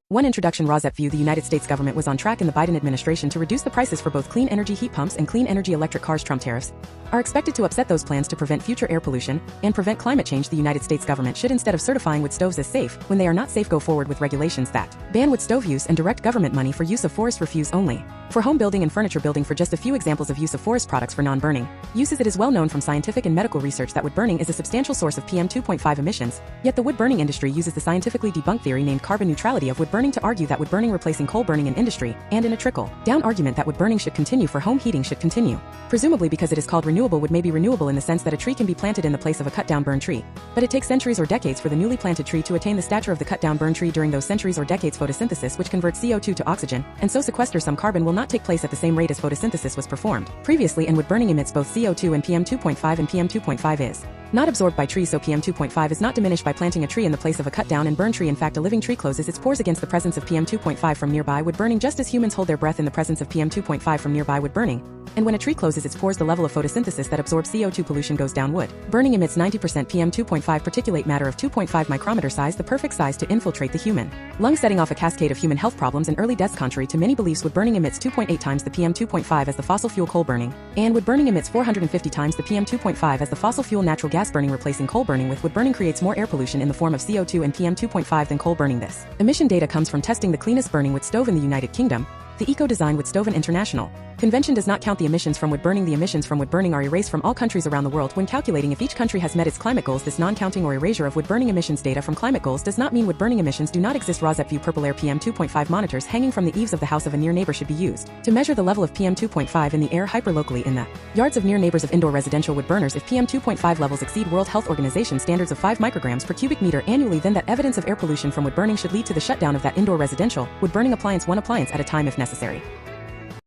One introduction. RAWSEP View. The United States government was on track in the Biden administration to reduce the prices for both clean energy heat pumps and clean energy electric cars. Trump tariffs are expected to upset those plans to prevent future air pollution and prevent climate change. The United States government should, instead of certifying wood stoves as safe when they are not safe, go forward with regulations that ban wood stove use and direct government money for use of forest refuse only. For home building and furniture building, for just a few examples of use of forest products for non-burning uses. It is well known from scientific and medical research that wood burning is a substantial source of PM 2.5 emissions, yet the wood burning industry uses the scientifically debunked theory named carbon neutrality of wood burning burning to argue that wood burning replacing coal burning in industry, and in a trickle-down argument that wood burning should continue for home heating should continue. Presumably because it is called renewable, wood may be renewable in the sense that a tree can be planted in the place of a cut-down burned tree. But it takes centuries or decades for the newly planted tree to attain the stature of the cut-down burned tree. During those centuries or decades, photosynthesis, which converts CO2 to oxygen, and so sequesters some carbon, will not take place at the same rate as photosynthesis was performed previously, and wood burning emits both CO2 and PM2.5, and PM2.5 is not absorbed by trees, so PM2.5 is not diminished by planting a tree in the place of a cut-down and burned tree. In fact, a living tree closes its pores against the presence of PM2.5 from nearby wood burning, just as humans hold their breath in the presence of PM2.5 from nearby wood burning. And when a tree closes its pores, the level of photosynthesis that absorbs CO2 pollution goes down. Wood burning emits 90% PM2.5 particulate matter of 2.5 micrometer size, the perfect size to infiltrate the human lung, setting off a cascade of human health problems and early deaths. Contrary to many beliefs, wood burning emits 2.8 times the PM2.5 as the fossil fuel coal burning, and wood burning emits 450 times the PM2.5 as the fossil fuel natural gas burning. Replacing coal burning with wood burning creates more air pollution in the form of CO2 and PM2.5 than coal burning. This emission data comes from testing the cleanest burning wood stove in the United Kingdom. The Eco-Design Wood Stove and International Convention does not count the emissions from wood burning. The emissions from wood burning are erased from all countries around the world when calculating if each country has met its climate goals. This non-counting or erasure of wood burning emissions data from climate goals does not mean wood burning emissions do not exist. RAWSEP View Purple Air PM2.5 monitors hanging from the eaves of the house of a near neighbor should be used to measure the level of PM2.5 in the air hyperlocally in the yards of near neighbors of indoor residential wood burners. If PM2.5 levels exceed World Health Organization standards of 5 micrograms per cubic meter annually, then that evidence of air pollution from wood burning should lead to the shutdown of that indoor residential wood burning appliance, one appliance at a time if necessary.